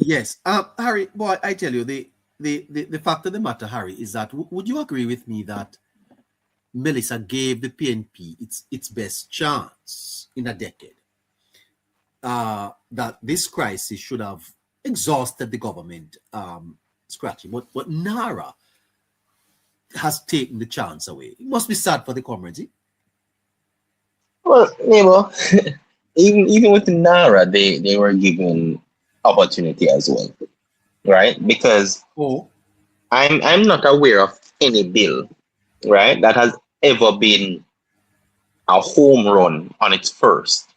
Yes. Harry, boy, I tell you, the fact of the matter, Harry, is that would you agree with me that Melissa gave the PNP its best chance in a decade? That this crisis should have exhausted the government scratching, but Nara has taken the chance away. It must be sad for the comrades. Eh? Well, even with Nara, they were given opportunity as well, right? Because Oh, I'm not aware of any bill, right, that has ever been a home run on its first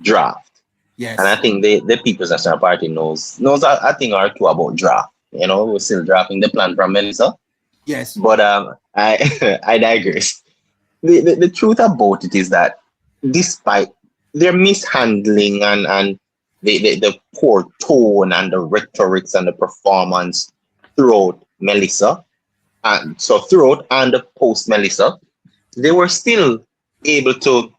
draft. And I yes, think the People's National Party knows a thing or two about draft. We're still drafting the plan from Melissa. yes. But I I digress. The truth about it is that despite their mishandling and the poor tone and the rhetorics and the performance throughout Melissa, and so throughout and post Melissa, they were still able to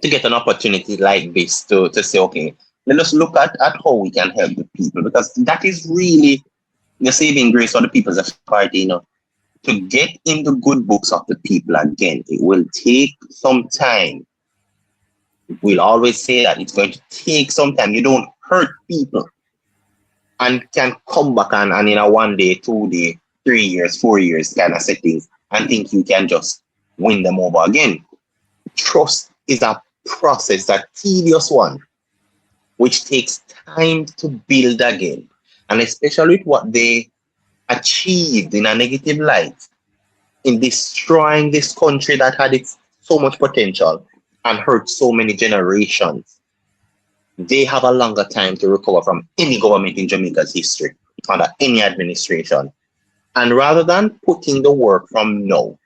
get an opportunity like this to say, okay, let us look at how we can help the people, because that is really the saving grace for the People's Party, to get in the good books of the people again. It will take some time. We'll always say that it's going to take some time. You don't hurt people and can come back and in a 1 day, 2 day, 3 years, 4 years kind of settings and think you can just win them over again. Trust is a process, a tedious one, which takes time to build again. And especially with what they achieved in a negative light, in destroying this country that had so much potential and hurt so many generations, they have a longer time to recover from any government in Jamaica's history under any administration. And rather than putting the work from now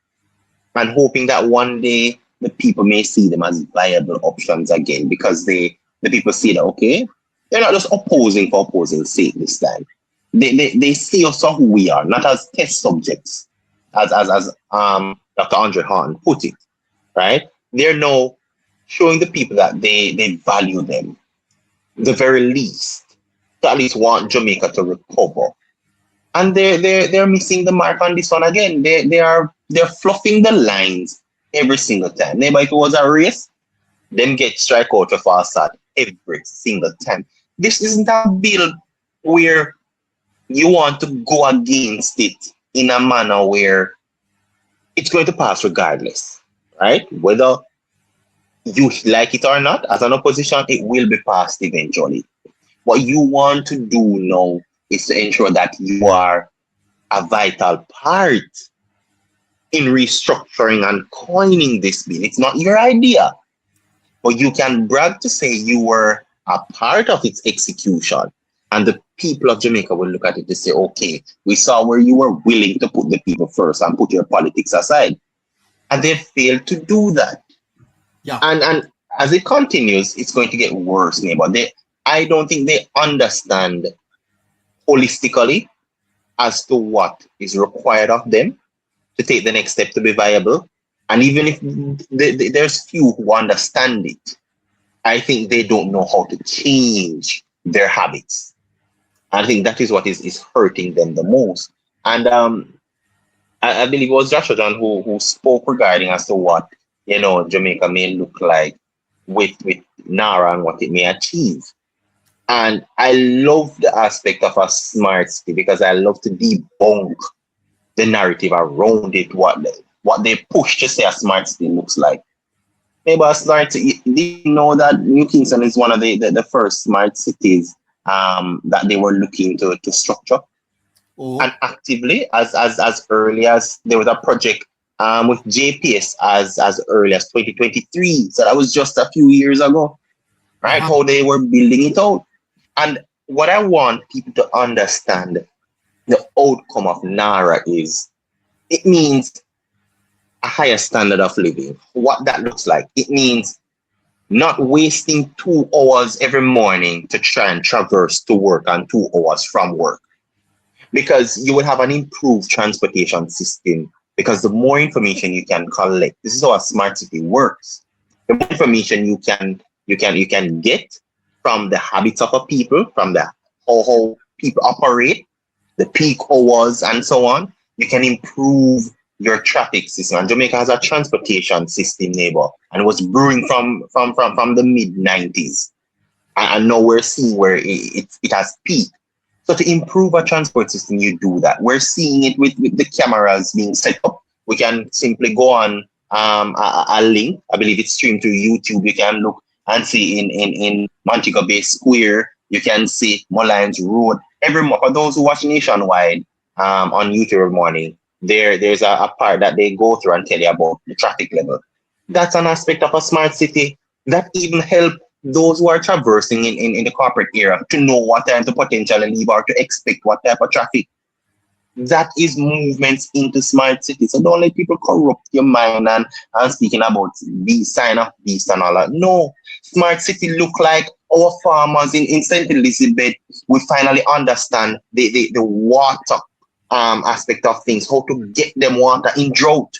and hoping that one day the people may see them as viable options again, because the people see that, okay, they're not just opposing for opposing sake this time. They see us for who we are, not as test subjects, as Dr. Andre Hahn put it, right? They're now showing the people that they value them, the very least, to at least want Jamaica to recover. And they're missing the mark on this one again. They're fluffing the lines every single time. Maybe if it was a race, them get strike out of our side every single time. This isn't a bill where you want to go against it in a manner where it's going to pass regardless, right? Whether you like it or not, as an opposition, it will be passed eventually. What you want to do now is to ensure that you are a vital part in restructuring and coining this bill. It's not your idea, but you can brag to say you were a part of its execution. And the people of Jamaica will look at it to say, okay, we saw where you were willing to put the people first and put your politics aside. And they failed to do that. Yeah. And as it continues, it's going to get worse, neighbor. I don't think they understand holistically as to what is required of them to take the next step to be viable. And even if there's few who understand it, I think they don't know how to change their habits. I think that is what is hurting them the most. And I believe it was Joshua John who spoke regarding as to what Jamaica may look like with NARA and what it may achieve. And I love the aspect of a smart city because I love to debunk the narrative around it, what they push to say a smart city looks like. Maybe a smart city, do you know that New Kingston is one of the first smart cities that they were looking to structure? Oh, And actively, as early as there was a project with JPS as early as 2023. So that was just a few years ago, right? uh-huh. How they were building it out. And what I want people to understand, the outcome of NARA is, it means a higher standard of living. What that looks like, it means not wasting 2 hours every morning to try and traverse to work and 2 hours from work, because you will have an improved transportation system, because the more information you can collect, this is how a smart city works. The more information you can get from the habits of a people, from the how people operate, the peak hours and so on, you can improve your traffic system. And Jamaica has a transportation system, neighbor, and it was brewing from the mid-90s. And now we're seeing where it has peaked. So to improve a transport system, you do that. We're seeing it with the cameras being set up. We can simply go on a link. I believe it's streamed to YouTube. You can look and see in Montego Bay Square. You can see Mullines Road. For those who watch nationwide on YouTube every morning, there's a part that they go through and tell you about the traffic level. That's an aspect of a smart city that even help those who are traversing in the corporate area to know what time to potentially leave or to expect what type of traffic. That is movements into smart cities. So don't let people corrupt your mind and speaking about the sign of beast and all that. No, smart city look like our farmers in St. Elizabeth. We finally understand the water aspect of things, how to get them water in drought,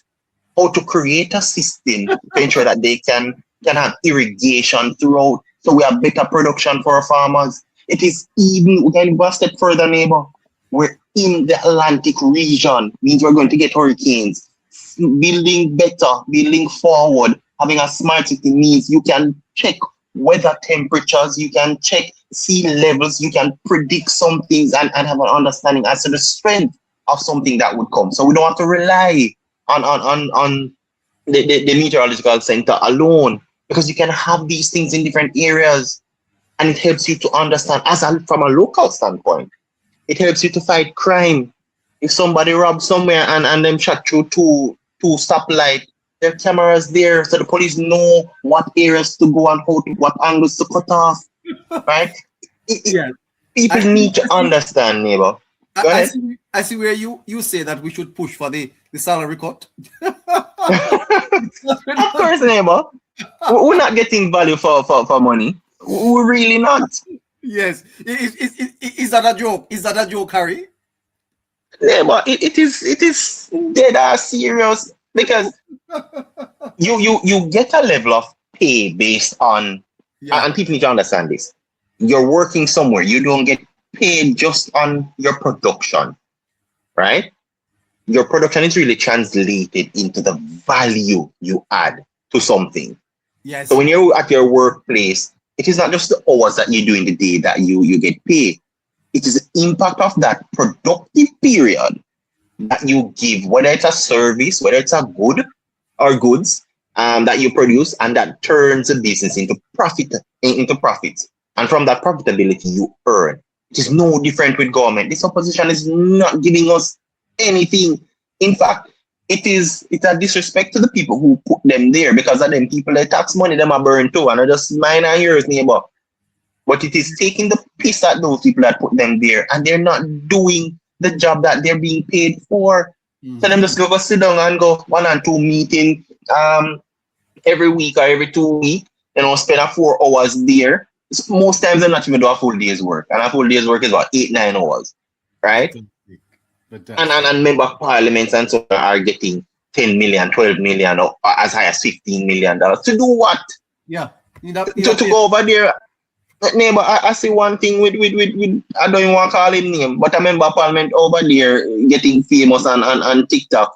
how to create a system to ensure that they can have irrigation throughout, so we have better production for our farmers. It is even, we can go a step further, neighbor. We're in the Atlantic region, means we're going to get hurricanes. Building better, building forward, having a smart city means you can check weather temperatures, you can check sea levels, you can predict some things and have an understanding as to the strength of something that would come. So we don't have to rely on the meteorological center alone, because you can have these things in different areas, and it helps you to understand from a local standpoint. It helps you to fight crime. If somebody robs somewhere and them shot through two stoplight, there are cameras there, so the police know what areas to go and what angles to cut off. Right? Yeah. People need to understand, neighbor. Go ahead. I see where you say that we should push for the salary cut. Of course, neighbor. We're not getting value for money. We're really not. Yes. Is that a joke? Is that a joke, Harry? Neighbor, it is dead ass serious, because you get a level of pay based on, and people need to understand this. You're working somewhere, you don't get paid just on your production, right? Your production is really translated into the value you add to something. Yes. So when you're at your workplace, it is not just the hours that you do in the day that you get paid. It is the impact of that productive period that you give, whether it's a service, whether it's a good or goods that you produce, and that turns the business into profit. And from that profitability you earn. It is no different with government. This opposition is not giving us anything. In fact, it's a disrespect to the people who put them there, because of them people, they tax money them are burned too, and I just minor years, neighbor. But it is taking the piss at those people that put them there, and they're not doing the job that they're being paid for. Mm-hmm. So them just go sit down and go 1 and 2 meeting every week or every 2 weeks, spend 4 hours there. So most times they're not even do a full day's work, and a full day's work is about 8-9 hours, right? And member of parliaments and so on are getting 10 million, 12 million, or as high as $15 million to do what? Yeah, to go over there. Neighbor, I see one thing with I don't even want to call him name, but a member of parliament over there getting famous on TikTok.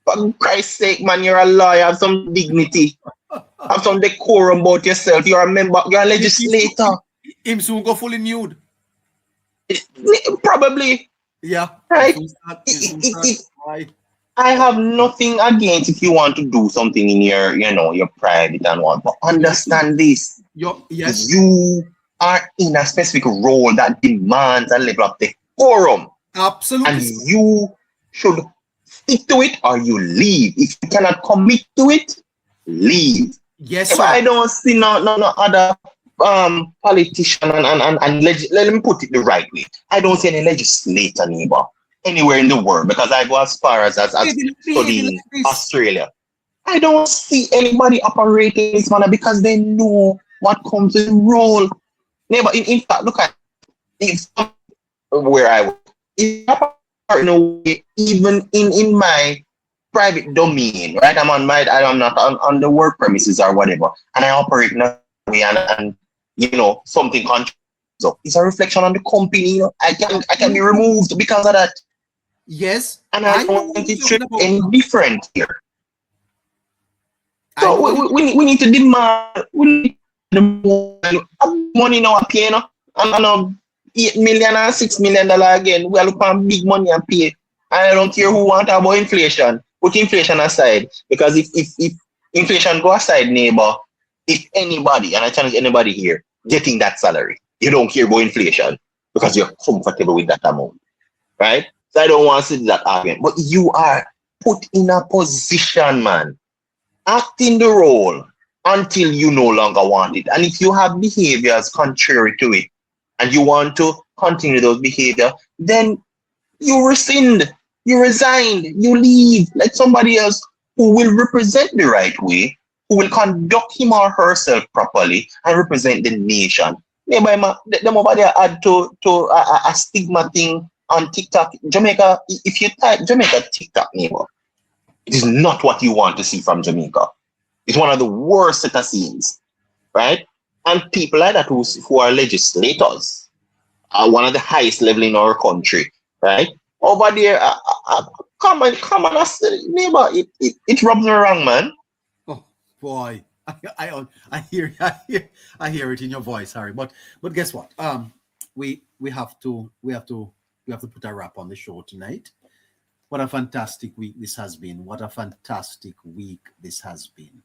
For Christ's sake, man, you're a lawyer, have some dignity, have some decorum about yourself. You're a member, you're a legislator. Him soon go fully nude. Probably. Yeah. Right. I have nothing against if you want to do something in your private and what, but understand this. Yes. You are in a specific role that demands a level of decorum. Absolutely. And you should stick to it or you leave. If you cannot commit to it, leave. Yes, sir. I don't see no other politician and let me put it the right way. I don't see any legislator, neighbor, anywhere in the world, because I go as far as studying Australia. I don't see anybody operating this manner because they know what comes with the role. Neighbor, in fact, look at where I work. If I in a way, even in my private domain, right? I'm not on the work premises or whatever, and I operate in a way and something contrary up. It's a reflection on the company. You know, I can be removed because of that. Yes, And I I know don't what want you're it to talking about. be different here. I know what So we need to demand, we need the money now pay, you know, and 8 million and $6 million again. We are looking at big money and pay. I don't care who want about inflation. Put inflation aside. Because if inflation go aside, neighbor, if anybody, and I challenge anybody here, getting that salary, you don't care about inflation because you're comfortable with that amount. Right? So I don't want to see that argument. But you are put in a position, man. Act in the role until you no longer want it. And if you have behaviors contrary to it and you want to continue those behaviors, then you rescind, you resign, you leave. Let somebody else who will represent the right way, who will conduct him or herself properly and represent the nation. Maybe them over there add to a stigma thing on TikTok. Jamaica, if you type Jamaica TikTok, neighbor, it is not what you want to see from Jamaica. It's one of the worst set of scenes, right? And people like that who are legislators are one of the highest level in our country, right? Over there, come on, neighbor, it rubs me wrong, man. Oh boy, I hear it in your voice, Harry. But guess what? We have to put a wrap on the show tonight. What a fantastic week this has been. What a fantastic week this has been.